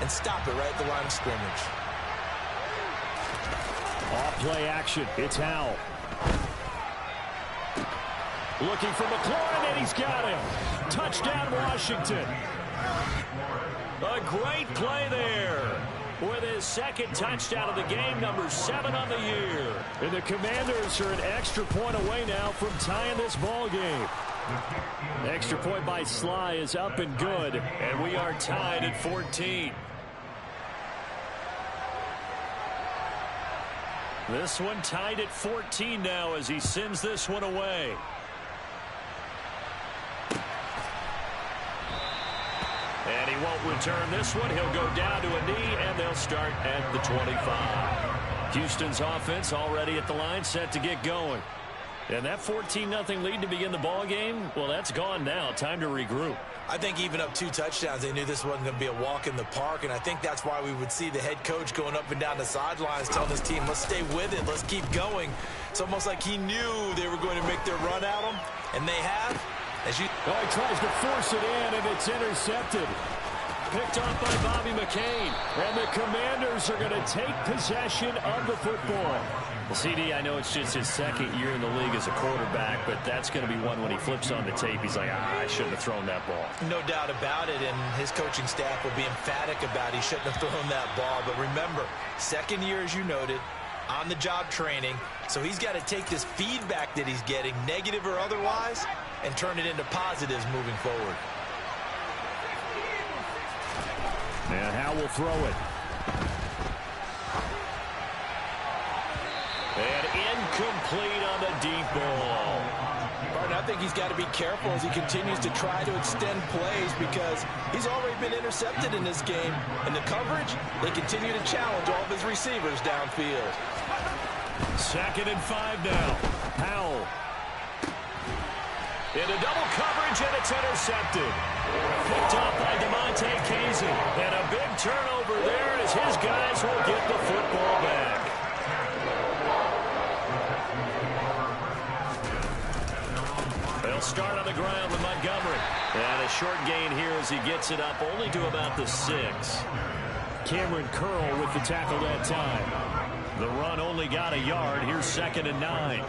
and stop it right at the line of scrimmage. Off play action. It's Howell. Looking for McLaurin, and he's got him. Touchdown, Washington. A great play there. With his second touchdown of the game, number 7 on the year. And the Commanders are an extra point away now from tying this ball game. Extra point by Sly is up and good, and we are tied at 14. This one tied at 14 now as he sends this one away. And he won't return this one. He'll go down to a knee, and they'll start at the 25. Houston's offense already at the line, set to get going. And that 14-0 lead to begin the ball game, well, that's gone now. Time to regroup. I think even up 2 touchdowns, they knew this wasn't going to be a walk in the park, and I think that's why we would see the head coach going up and down the sidelines telling his team, let's stay with it, let's keep going. It's almost like he knew they were going to make their run at him, and they have. He tries to force it in, and it's intercepted. Picked off by Bobby McCain. And the Commanders are going to take possession of the football. Well, CD, I know it's just his second year in the league as a quarterback, but that's going to be one when he flips on the tape. He's like, I shouldn't have thrown that ball. No doubt about it, and his coaching staff will be emphatic about he shouldn't have thrown that ball. But remember, second year, as you noted, on-the-job training. So he's got to take this feedback that he's getting, negative or otherwise, and turn it into positives moving forward. And Howell will throw it. And incomplete on the deep ball. Barton, I think he's got to be careful as he continues to try to extend plays because he's already been intercepted in this game. And the coverage, they continue to challenge all of his receivers downfield. 2nd and 5 now. Howell. Into double coverage, and it's intercepted. Picked off by DeMonte Casey. And a big turnover there as his guys will get the football back. They'll start on the ground with Montgomery. And a short gain here as he gets it up only to about the 6. Cameron Curl with the tackle that time. The run only got a yard. Here's 2nd and 9.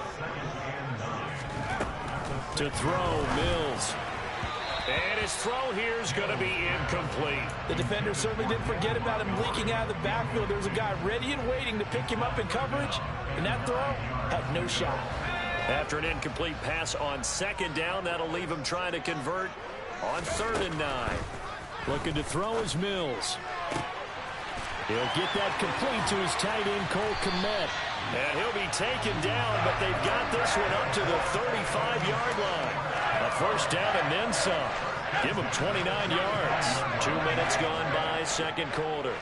To throw, Mills. And his throw here is going to be incomplete. The defender certainly didn't forget about him leaking out of the backfield. There's a guy ready and waiting to pick him up in coverage. And that throw had no shot. After an incomplete pass on 2nd down, that'll leave him trying to convert on 3rd and 9. Looking to throw is Mills. He'll get that complete to his tight end, Cole Kmet. And he'll be taken down, but they've got this one up to the 35-yard line. A first down and then some. Give him 29 yards. 2 minutes gone by, 2nd quarter.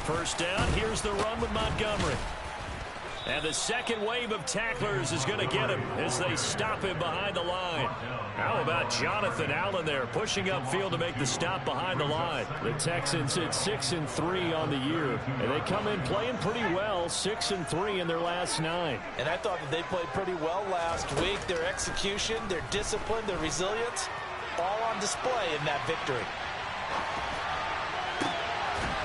First down, here's the run with Montgomery. And the second wave of tacklers is going to get him as they stop him behind the line. How about Jonathan Allen there pushing upfield to make the stop behind the line? The Texans at 6-3 on the year. And they come in playing pretty well, 6-3 in their last 9. And I thought that they played pretty well last week. Their execution, their discipline, their resilience, all on display in that victory.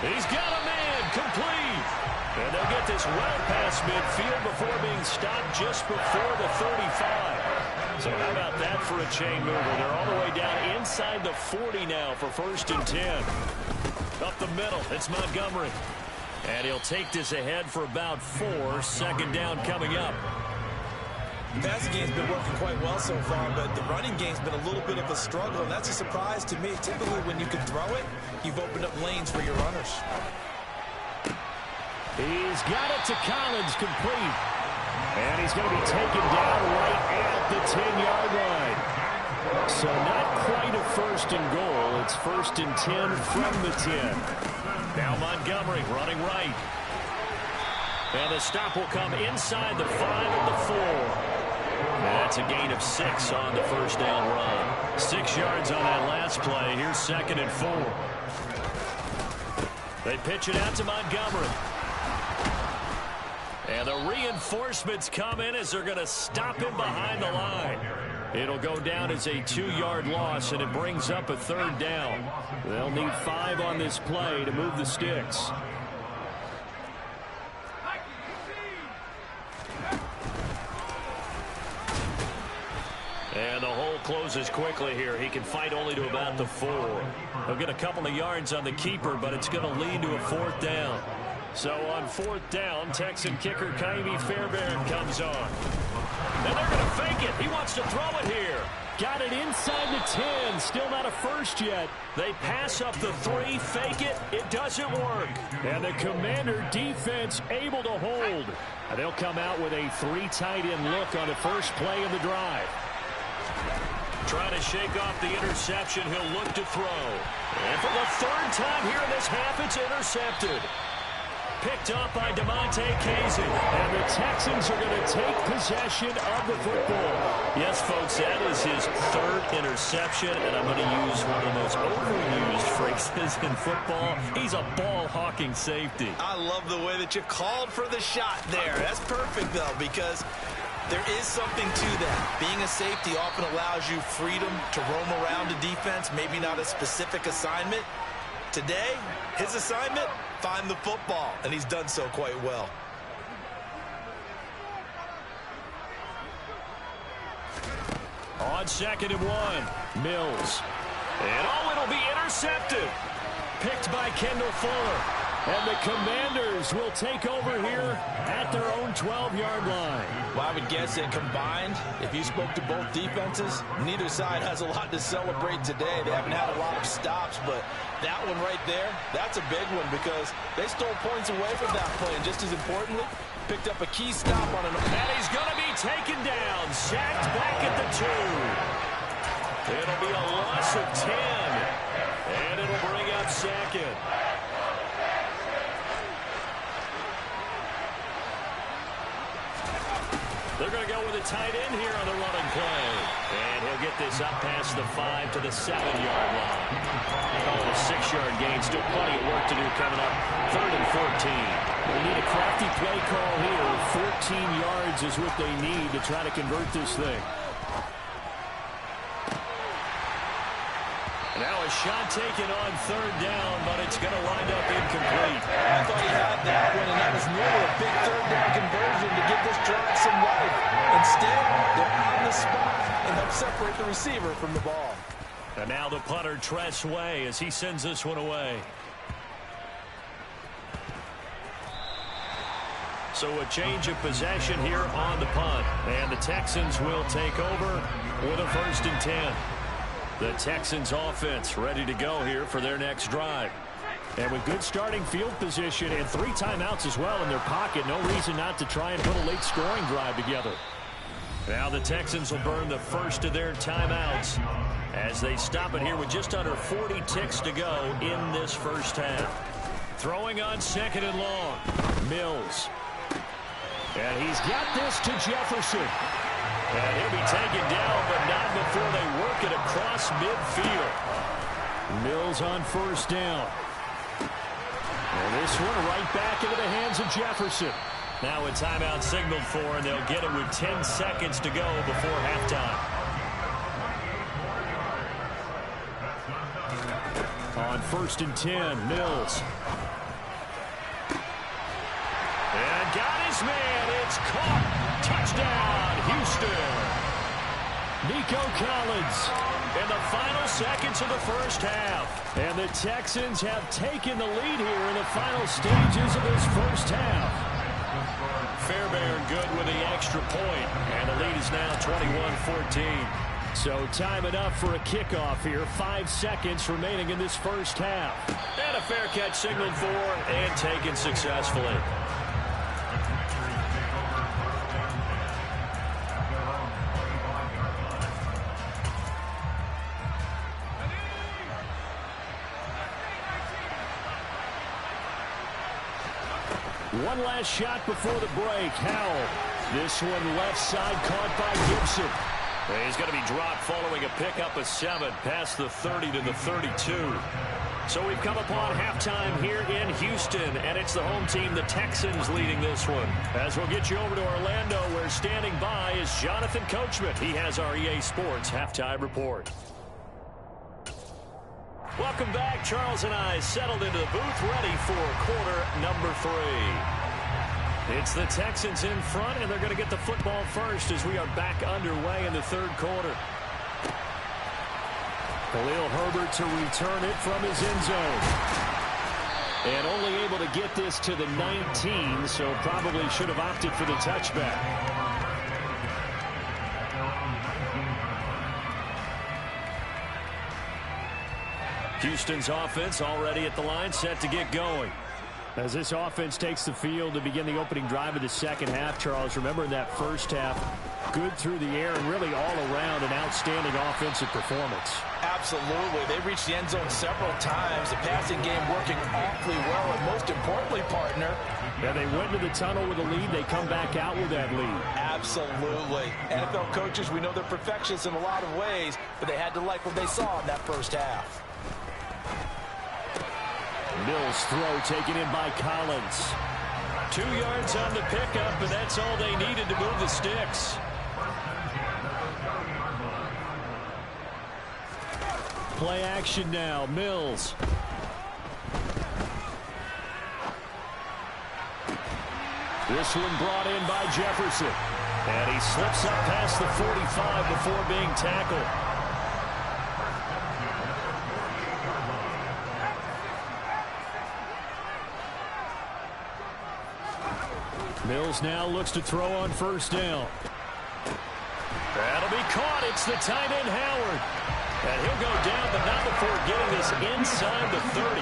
He's got a man, complete. And they'll get this well past midfield before being stopped just before the 35. So how about that for a chain mover? They're all the way down inside the 40 now for 1st and 10. Up the middle, it's Montgomery. And he'll take this ahead for about 4. 2nd down coming up. The passing game's been working quite well so far, but the running game's been a little bit of a struggle, and that's a surprise to me. Typically, when you can throw it, you've opened up lanes for your runners. He's got it to Collins, complete. And he's going to be taken down right at the 10-yard line. So not quite a 1st and goal. It's 1st and 10 from the 10. Now Montgomery running right. And the stop will come inside the 5 and the 4. And that's a gain of 6 on the 1st down run. 6 yards on that last play. Here's 2nd and 4. They pitch it out to Montgomery. And the reinforcements come in as they're going to stop him behind the line. It'll go down as a 2-yard loss, and it brings up a 3rd down. They'll need 5 on this play to move the sticks. And the hole closes quickly here. He can fight only to about the 4. He'll get a couple of yards on the keeper, but it's going to lead to a 4th down. So on 4th down, Texan kicker Ka'imi Fairbairn comes on. And they're going to fake it. He wants to throw it here. Got it inside the 10. Still not a first yet. They pass up the 3, fake it. It doesn't work. And the Commander defense able to hold. And they'll come out with a 3 tight end look on the first play of the drive. Trying to shake off the interception. He'll look to throw. And for the 3rd time here in this half, it's intercepted. Picked up by DeMonte Casey. And the Texans are going to take possession of the football. Yes, folks, that is his 3rd interception, and I'm going to use one of the most overused phrases in football. He's a ball-hawking safety. I love the way that you called for the shot there. That's perfect, though, because there is something to that. Being a safety often allows you freedom to roam around a defense, maybe not a specific assignment. Today, his assignment, find the football, and he's done so quite well. On 2nd and 1, Mills. And it'll be intercepted. Picked by Kendall Fuller. And the Commanders will take over here at their own 12-yard line. Well, I would guess that combined, if you spoke to both defenses, neither side has a lot to celebrate today. They haven't had a lot of stops, but that one right there, that's a big one because they stole points away from that play. And just as importantly, picked up a key stop on an... And he's going to be taken down, sacked back at the 2. It'll be a loss of 10, and it'll bring up 2nd. They're going to go with a tight end here on the running play. And he'll get this up past the 5 to the 7-yard line. Call it a 6-yard gain. Still plenty of work to do coming up. 3rd and 14. They need a crafty play call here. 14 yards is what they need to try to convert this thing. Now a shot taken on 3rd down, but it's going to wind up incomplete. I thought he had that one, and that was nearly a big 3rd down conversion to give this drive some life. Instead, they're on the spot and help separate the receiver from the ball. And now the punter, Tress Way, as he sends this one away. So a change of possession here on the punt. And the Texans will take over with a 1st and 10. The Texans offense ready to go here for their next drive. And with good starting field position and 3 timeouts as well in their pocket, no reason not to try and put a late scoring drive together. Now the Texans will burn the first of their timeouts as they stop it here with just under 40 ticks to go in this first half. Throwing on 2nd and long. Mills. And he's got this to Jefferson. And he'll be taken down, but not before they work it across midfield. Mills on 1st down. And this one right back into the hands of Jefferson. Now a timeout signaled for, and they'll get it with 10 seconds to go before halftime. On 1st and 10, Mills. And got his man. It's caught. Touchdown, Houston. Nico Collins in the final seconds of the first half. And the Texans have taken the lead here in the final stages of this first half. Fairbairn good with the extra point, and the lead is now 21-14. So time enough for a kickoff here. 5 seconds remaining in this first half. And a fair catch signaled for and taken successfully. One last shot before the break. Howell. This one left side caught by Gibson. He's going to be dropped following a pickup of 7 past the 30 to the 32. So we've come upon halftime here in Houston, and it's the home team, the Texans, leading this one. As we'll get you over to Orlando, where standing by is Jonathan Coachman. He has our EA Sports halftime report. Welcome back. Charles and I settled into the booth, ready for quarter number 3. It's the Texans in front, and they're going to get the football first as we are back underway in the third quarter. Khalil Herbert to return it from his end zone. And only able to get this to the 19, so probably should have opted for the touchback. Houston's offense already at the line, set to get going. As this offense takes the field to begin the opening drive of the second half, Charles, remember in that first half, good through the air and really all around an outstanding offensive performance. Absolutely. They reached the end zone several times. The passing game working awfully well, and most importantly, partner, yeah, they went to the tunnel with a lead. They come back out with that lead. Absolutely. NFL coaches, we know they're perfectionists in a lot of ways, but they had to like what they saw in that first half. Mills throw taken in by Collins. 2 yards on the pickup, and that's all they needed to move the sticks. Play action now. Mills. This one brought in by Jefferson. And he slips up past the 45 before being tackled. Mills now looks to throw on first down. That'll be caught. It's the tight end, Howard. And he'll go down, but not before getting this inside the 30.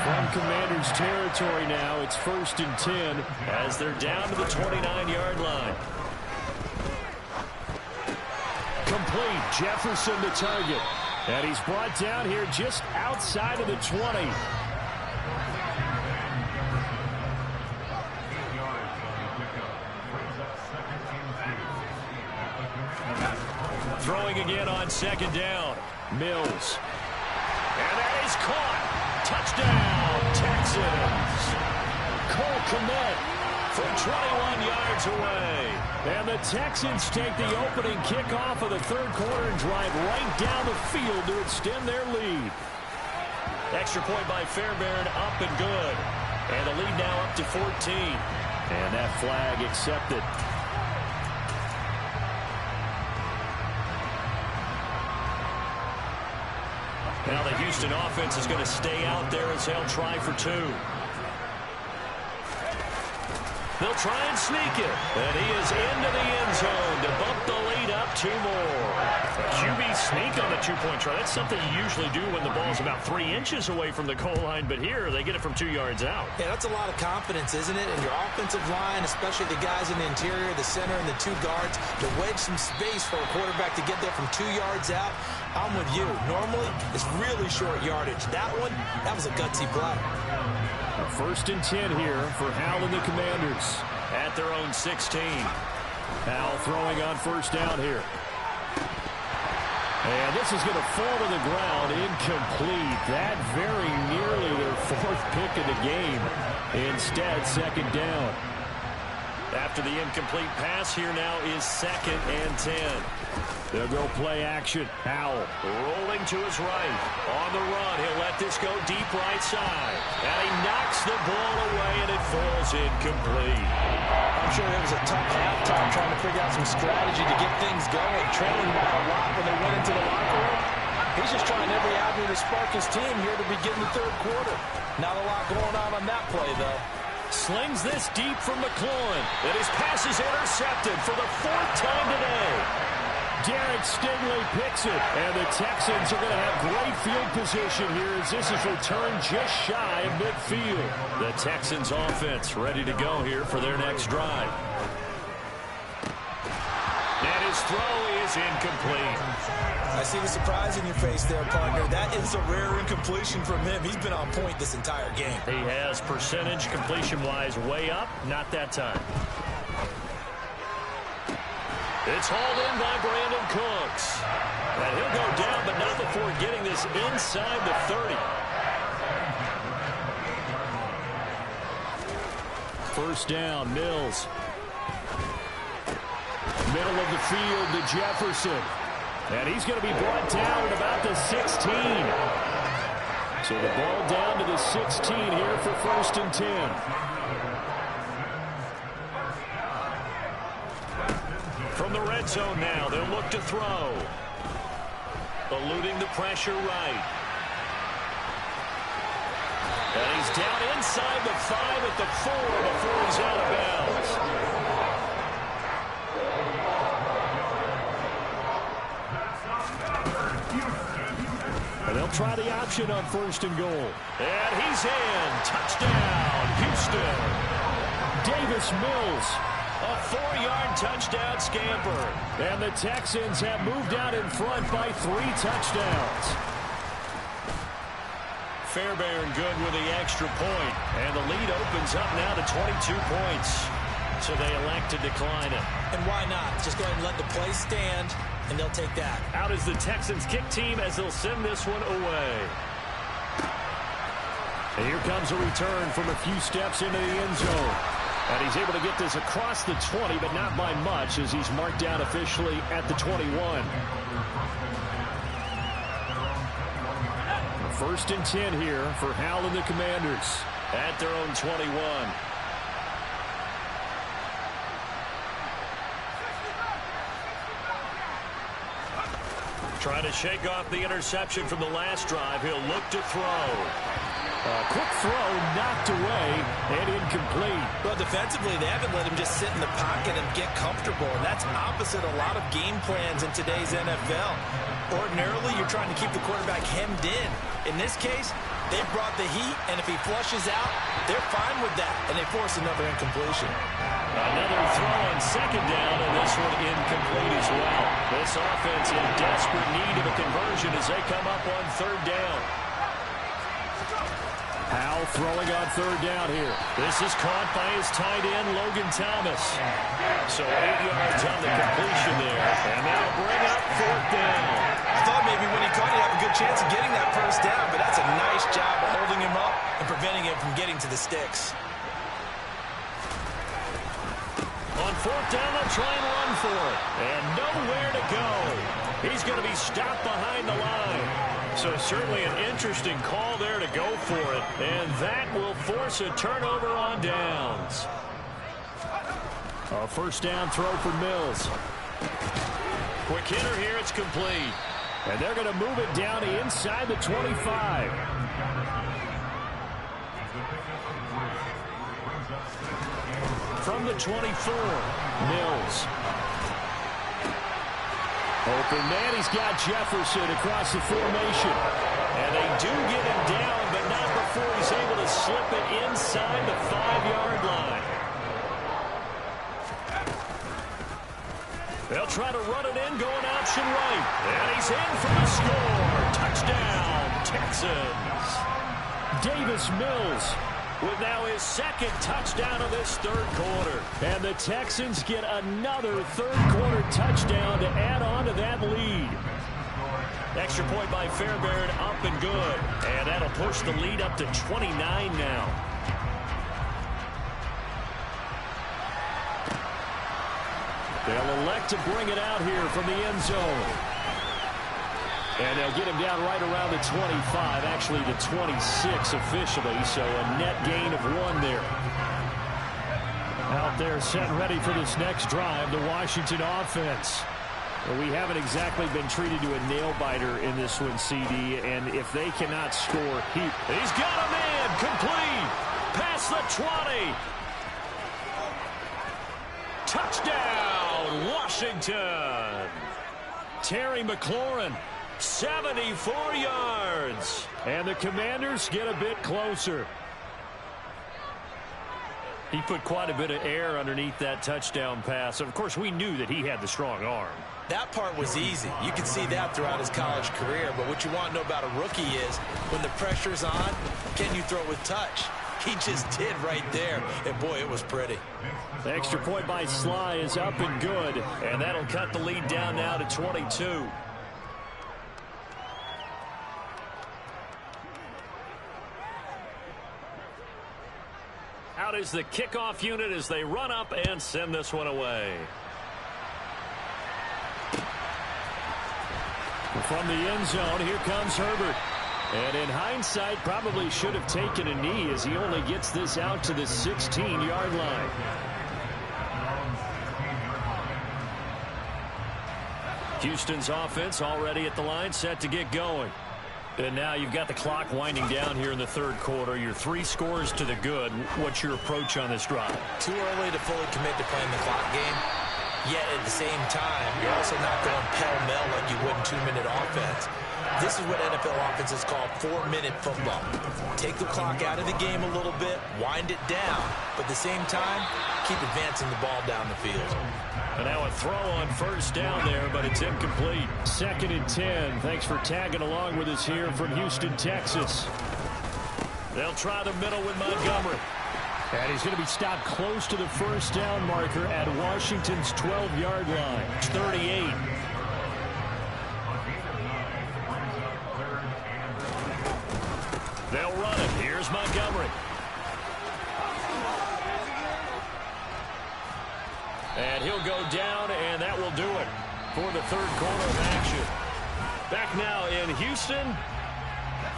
From Commanders territory now, it's 1st and 10 as they're down to the 29-yard line. Complete. Jefferson the target. And he's brought down here just outside of the 20. Throwing again on second down. Mills. And that is caught. Touchdown, Texans. Cole Kmet from 21 yards away. And the Texans take the opening kickoff of the third quarter and drive right down the field to extend their lead. Extra point by Fairbairn, up and good. And the lead now up to 14. And that flag accepted. Now the Houston offense is going to stay out there as they'll try for 2. They'll try and sneak it. And he is into the end zone to bump the lead up 2 more. QB sneak on the 2-point try. That's something you usually do when the ball's about 3 inches away from the goal line. But here, they get it from 2 yards out. Yeah, that's a lot of confidence, isn't it? And your offensive line, especially the guys in the interior, the center, and the 2 guards, to wedge some space for a quarterback to get there from 2 yards out. I'm with you. Normally, it's really short yardage. That one, that was a gutsy play. 1st and 10 here for Howell and the Commanders at their own 16. Howell throwing on first down here. And this is going to fall to the ground, incomplete. That very nearly their 4th pick of the game. Instead, second down. After the incomplete pass, here now is 2nd and 10. They'll go play action. Howell rolling to his right. On the run, he'll let this go deep right side. And he knocks the ball away, and it falls incomplete. I'm sure it was a tough halftime trying to figure out some strategy to get things going. Trailing by a lot when they went into the locker room. He's just trying every avenue to spark his team here to begin the third quarter. Not a lot going on that play, though. Slings this deep from McLaurin. And his pass is intercepted for the 4th time today. Derek Stingley picks it, and the Texans are going to have great field position here as this is returned just shy of midfield. The Texans offense ready to go here for their next drive. And his throw is incomplete. I see the surprise in your face there, partner. That is a rare incompletion from him. He's been on point this entire game. He has percentage completion-wise way up, not that time. It's hauled in by Brandon Cooks. And he'll go down, but not before getting this inside the 30. first down. Mills. Middle of the field to Jefferson. And he's going to be brought down at about the 16. So the ball down to the 16 here for first and 10. From the red zone now, they'll look to throw. Eluding the pressure right. And he's down inside the 5 at the 4 before he's out of bounds. And they'll try the option on first and goal. And he's in. Touchdown, Houston. Davis Mills. A 4-yard touchdown scamper. And the Texans have moved out in front by 3 touchdowns. Fairbairn good with the extra point. And the lead opens up now to 22 points. So they elect to decline it. And why not? Just go ahead and let the play stand, and they'll take that. Out is the Texans kick team as they'll send this one away. And here comes a return from a few steps into the end zone. And he's able to get this across the 20, but not by much as he's marked down officially at the 21. First and 10 here for Howell and the Commanders. At their own 21. Trying to shake off the interception from the last drive. He'll look to throw. Quick throw knocked away and incomplete. Well, defensively, they haven't let him just sit in the pocket and get comfortable, and that's opposite a lot of game plans in today's NFL. Ordinarily, you're trying to keep the quarterback hemmed in. In this case, they brought the heat, and if he flushes out, they're fine with that, and they force another incompletion. Another throw on second down, and this one incomplete as well. This offense in desperate need of a conversion as they come up on third down. Howell throwing on third down here. This is caught by his tight end, Logan Thomas. So 8 yards on the completion there. And that'll bring up fourth down. I thought maybe when he caught it, he'd have a good chance of getting that first down, but that's a nice job of holding him up and preventing him from getting to the sticks. On fourth down, they'll try and run for it. And nowhere to go. He's going to be stopped behind the line. So certainly an interesting call there to go for it. And that will force a turnover on downs. A first down throw for Mills. Quick hitter here, it's complete. And they're going to move it down to inside the 25. From the 24, Mills. Open man, he's got Jefferson across the formation. And they do get him down, but not before he's able to slip it inside the 5-yard line. They'll try to run it in, going option right. And he's in for the score. Touchdown, Texans. Davis Mills with now his second touchdown of this third quarter. And the Texans get another third-quarter touchdown to add on to that lead. Extra point by Fairbairn, up and good. And that'll push the lead up to 29 now. They'll elect to bring it out here from the end zone. And they'll get him down right around the 25, actually the 26 officially, so a net gain of 1 there. Out there set and ready for this next drive, the Washington offense. Well, we haven't exactly been treated to a nail-biter in this one, CD, and if they cannot score, he's got a man, complete, past the 20. Touchdown, Washington. Terry McLaurin. 74 yards. And the Commanders get a bit closer. He put quite a bit of air underneath that touchdown pass. Of course, we knew that he had the strong arm. That part was easy. You can see that throughout his college career. But what you want to know about a rookie is when the pressure's on, can you throw with touch? He just did right there. And, boy, it was pretty. The extra point by Sly is up and good. And that'll cut the lead down now to 22. Out is the kickoff unit as they run up and send this one away. From the end zone, here comes Herbert. And in hindsight, probably should have taken a knee as he only gets this out to the 16-yard line. Houston's offense already at the line, set to get going. And now you've got the clock winding down here in the third quarter. Your 3 scores to the good. What's your approach on this drive? Too early to fully commit to playing the clock game. Yet at the same time, you're also not going pell-mell like you would in 2-minute offense. This is what NFL offenses call 4-minute football. Take the clock out of the game a little bit, wind it down, but at the same time, keep advancing the ball down the field. And now a throw on first down there, but it's incomplete. 2nd and 10. Thanks for tagging along with us here from Houston, Texas. They'll try the middle with Montgomery. And he's going to be stopped close to the first down marker at Washington's 12-yard line. 38. They'll run it. Here's Montgomery. And he'll go down, and that will do it for the third quarter of action. Back now in Houston.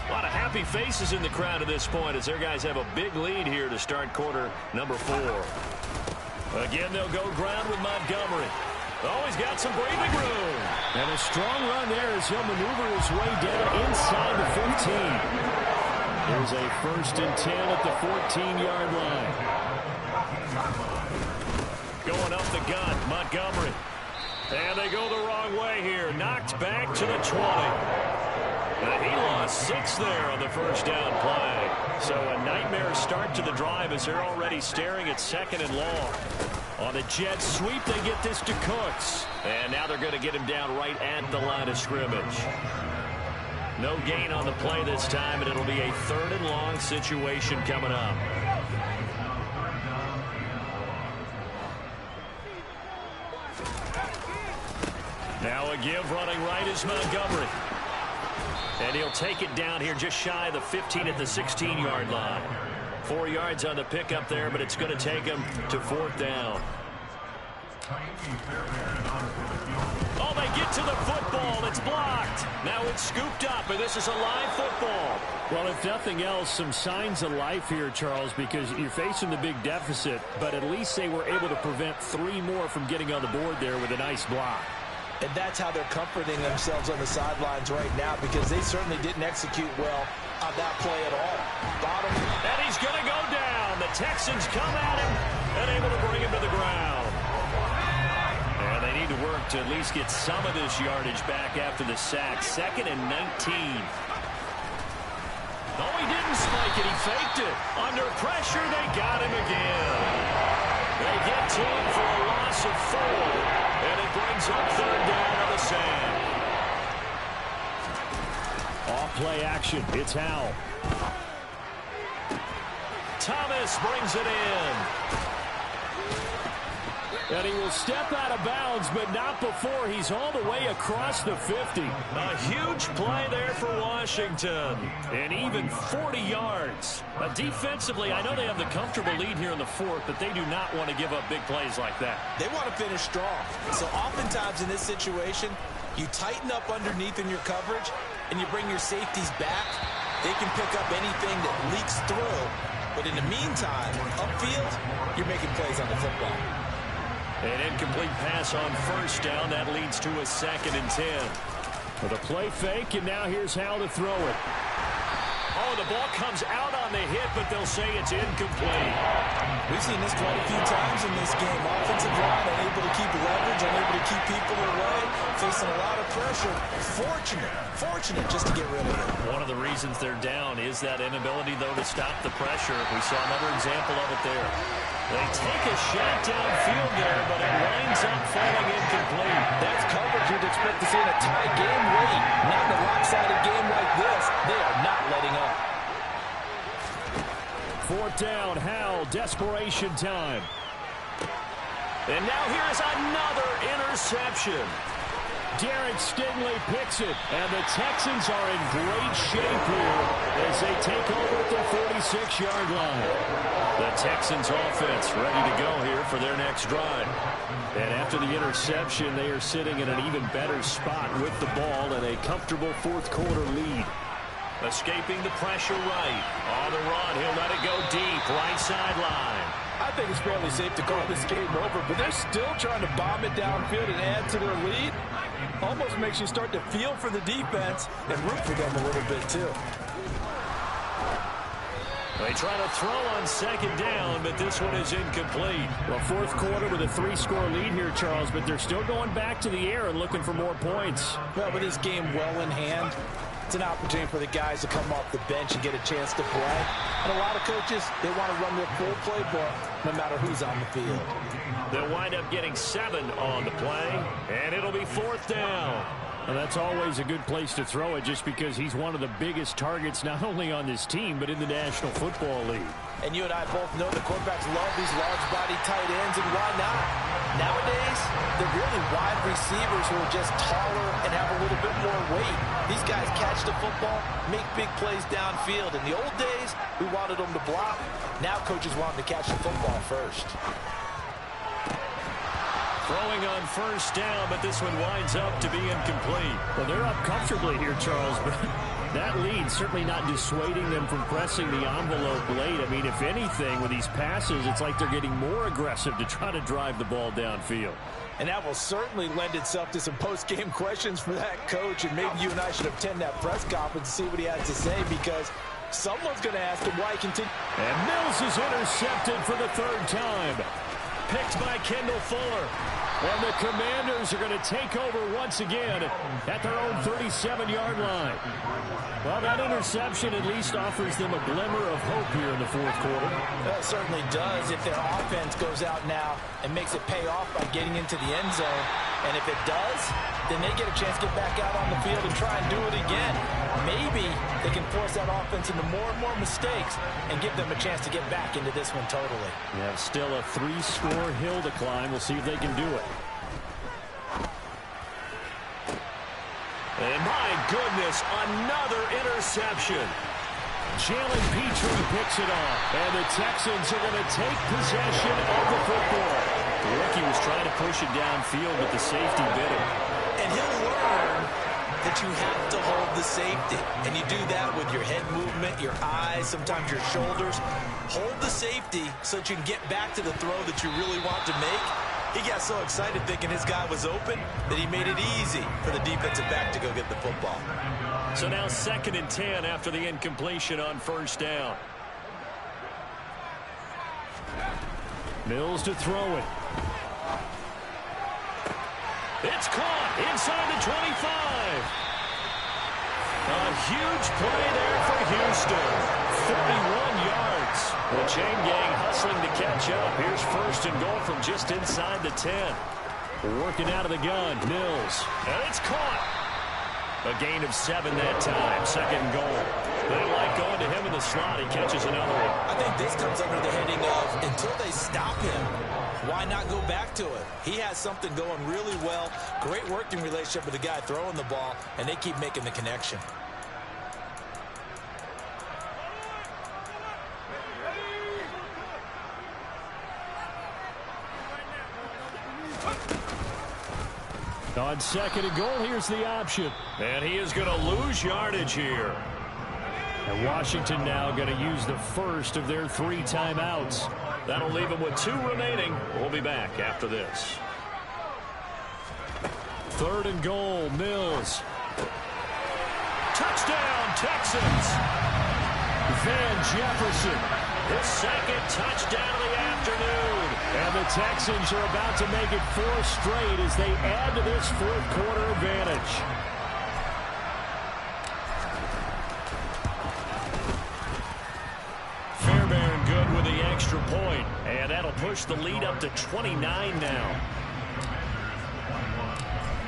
A lot of happy faces in the crowd at this point as their guys have a big lead here to start quarter number 4. Again, they'll go ground with Montgomery. Oh, he's got some breathing room. And a strong run there as he'll maneuver his way down inside the 15. There's a 1st and 10 at the 14-yard line. Going up the gut, Montgomery. And they go the wrong way here. Knocked back to the 20. And he lost 6 there on the first down play. So a nightmare start to the drive as they're already staring at 2nd and long. On the jet sweep, they get this to Cooks. And now they're going to get him down right at the line of scrimmage. No gain on the play this time, and it'll be a 3rd and long situation coming up. Now a give running right is Montgomery. And he'll take it down here just shy of the 15 at the 16-yard line. 4 yards on the pickup there, but it's going to take him to 4th down. Oh, they get to the football. It's blocked. Now it's scooped up, and this is a live football. Well, if nothing else, some signs of life here, Charles, because you're facing the big deficit, but at least they were able to prevent 3 more from getting on the board there with a nice block. And that's how they're comforting themselves on the sidelines right now, because they certainly didn't execute well on that play at all. Bottom. And he's going to go down. The Texans come at him and able to bring him to the ground. And they need to work to at least get some of this yardage back after the sack. 2nd and 19. Oh, he didn't spike it. He faked it. Under pressure, they got him again. They get to him for a loss of 4. And it brings up 3rd down on the sand. Off play action. It's Howell. Thomas brings it in. And he will step out of bounds, but not before he's all the way across the 50. A huge play there for Washington. And even 40 yards. Defensively, I know they have the comfortable lead here in the 4th, but they do not want to give up big plays like that. They want to finish strong. So oftentimes in this situation, you tighten up underneath in your coverage, and you bring your safeties back. They can pick up anything that leaks through. But in the meantime, upfield, you're making plays on the football. An incomplete pass on first down. That leads to a 2nd and 10. With a play fake, and now here's Howell to throw it. Oh, the ball comes out on the hit, but they'll say it's incomplete. We've seen this quite a few times in this game. Offensive line unable to keep leverage, unable to keep people away, facing a lot of pressure. Fortunate just to get rid of it. One of the reasons they're down is that inability, though, to stop the pressure. We saw another example of it there. They take a shot downfield there, but it winds up falling incomplete. That's coverage you'd expect to see in a tie game late. Not in a lopsided game like this. They are not letting up. 4th down, Howell, desperation time. And now here's another interception. Derek Stingley picks it, and the Texans are in great shape here as they take over at their 46-yard line. The Texans offense ready to go here for their next drive. And after the interception, they are sitting in an even better spot with the ball and a comfortable fourth-quarter lead. Escaping the pressure right. On the run, he'll let it go deep, right sideline. I think it's fairly safe to call this game over, but they're still trying to bomb it downfield and add to their lead. Almost makes you start to feel for the defense and root for them a little bit, too. They try to throw on second down, but this one is incomplete. Well, fourth quarter with a 3-score lead here, Charles, but they're still going back to the air and looking for more points. Well, with this game well in hand, it's an opportunity for the guys to come off the bench and get a chance to play. And a lot of coaches, they want to run their full playbook no matter who's on the field. They'll wind up getting 7 on the play, and it'll be fourth down. And that's always a good place to throw it just because he's one of the biggest targets not only on this team but in the National Football League. And you and I both know the quarterbacks love these large-body tight ends, and why not? Nowadays, they're really wide receivers who are just taller and have a little bit more weight. These guys catch the football, make big plays downfield. In the old days, we wanted them to block. Now coaches want them to catch the football first. Throwing on first down, but this one winds up to be incomplete. Well, they're up comfortably here, Charles, but that lead certainly not dissuading them from pressing the envelope late. I mean, if anything, with these passes, it's like they're getting more aggressive to try to drive the ball downfield. And that will certainly lend itself to some post-game questions for that coach, and maybe you and I should attend that press conference and see what he has to say, because someone's going to ask him why he continues. And Mills is intercepted for the third time. Picked by Kendall Fuller. And the Commanders are going to take over once again at their own 37-yard line. Well, that interception at least offers them a glimmer of hope here in the fourth quarter. Well, it certainly does if their offense goes out now and makes it pay off by getting into the end zone. And if it does, then they get a chance to get back out on the field and try and do it again. Maybe they can force that offense into more and more mistakes and give them a chance to get back into this one totally. Yeah, still a 3-score hill to climb. We'll see if they can do it. And my goodness, another interception. Jalen Petrie picks it off, and the Texans are going to take possession of the football. The rookie was trying to push it downfield, but the safety bit him. And he'll learn that you have to hold the safety. And you do that with your head movement, your eyes, sometimes your shoulders. Hold the safety so that you can get back to the throw that you really want to make. He got so excited thinking his guy was open that he made it easy for the defensive back to go get the football. So now 2nd and 10 after the incompletion on first down. Mills to throw it. It's caught inside the 25. A huge play there for Houston. 31 yards. The chain gang hustling to catch up. Here's first and goal from just inside the 10. Working out of the gun, Mills. And it's caught. A gain of 7 that time. 2nd and goal. They like going to him in the slot. He catches another one. I think this comes under the heading of until they stop him, why not go back to it? He has something going really well. Great working relationship with the guy throwing the ball, and they keep making the connection. On 2nd and goal, here's the option. And he is going to lose yardage here. And Washington now going to use the first of their 3 timeouts. That'll leave him with 2 remaining. We'll be back after this. 3rd and goal, Mills. Touchdown, Texans. Van Jefferson. His 2nd touchdown of the afternoon. And the Texans are about to make it 4 straight as they add to this fourth quarter advantage. Fairbairn good with the extra point. And that'll push the lead up to 29 now.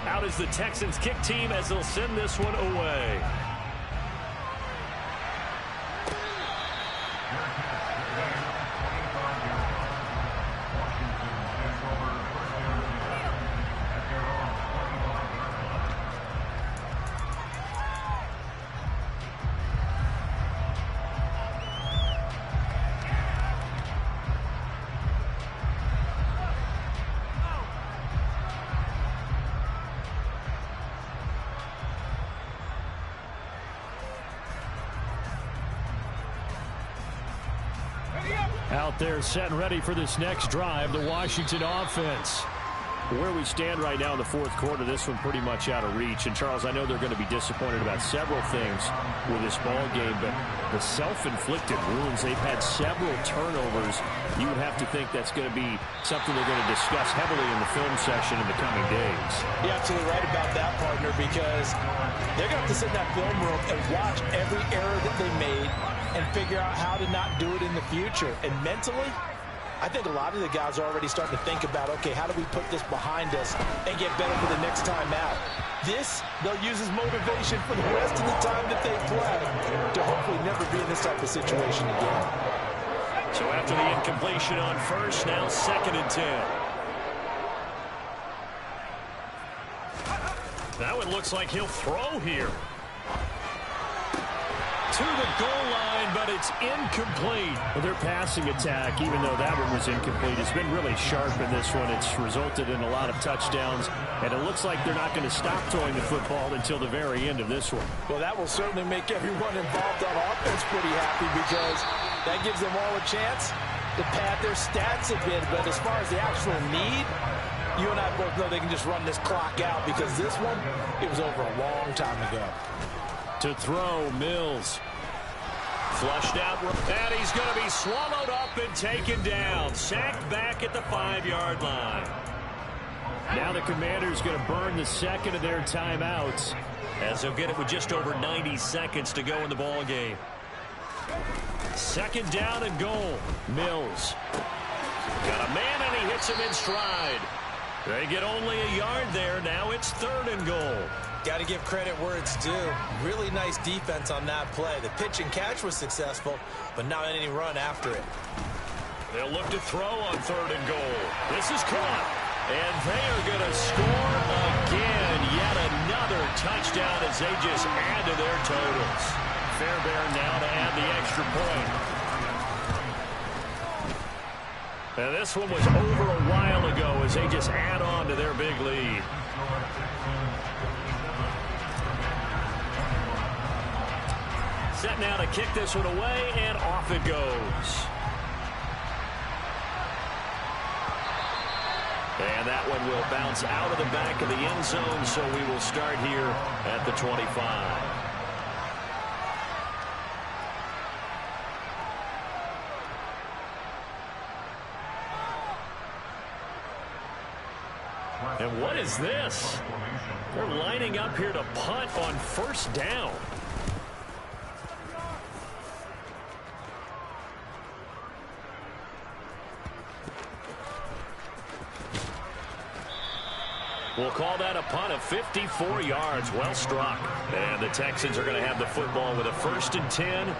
Out is the Texans kick team as they'll send this one away. Out there set and ready for this next drive, the Washington offense. Where we stand right now in the fourth quarter, this one pretty much out of reach. And, Charles, I know they're going to be disappointed about several things with this ball game, but the self-inflicted wounds, they've had several turnovers. You would have to think that's going to be something they're going to discuss heavily in the film section in the coming days. You're absolutely right about that, partner, because they're going to have to sit in that film room and watch every error that they made and figure out how to not do it in the future. And mentally, I think a lot of the guys are already starting to think about, okay, how do we put this behind us and get better for the next time out? This, they'll use as motivation for the rest of the time that they play to hopefully never be in this type of situation again. So after the incompletion on first, now 2nd and 10. That one looks like he'll throw here. To the goal line, but it's incomplete. Well, their passing attack, even though that one was incomplete, has been really sharp in this one. It's resulted in a lot of touchdowns, and it looks like they're not going to stop throwing the football until the very end of this one. Well, that will certainly make everyone involved on offense pretty happy, because that gives them all a chance to pad their stats a bit. But as far as the actual need, you and I both know they can just run this clock out, because this one, it was over a long time ago. To throw, Mills. Flushed out, and he's going to be swallowed up and taken down. Sacked back at the 5-yard line. Now the Commanders going to burn the second of their timeouts, as they'll get it with just over 90 seconds to go in the ball game. 2nd down and goal. Mills. Got a man, and he hits him in stride. They get only a yard there. Now it's 3rd and goal. Got to give credit where it's due. Really nice defense on that play. The pitch and catch was successful, but not any run after it. They'll look to throw on 3rd and goal. This is caught, and they are going to score again. Yet another touchdown as they just add to their totals. Fairbairn now to add the extra point. And this one was over a while ago as they just add on to their big lead. Set now to kick this one away, and off it goes. And that one will bounce out of the back of the end zone, so we will start here at the 25. And what is this? They're lining up here to punt on 1st down. We'll call that a punt of 54 yards. Well struck. And the Texans are going to have the football with a 1st and 10.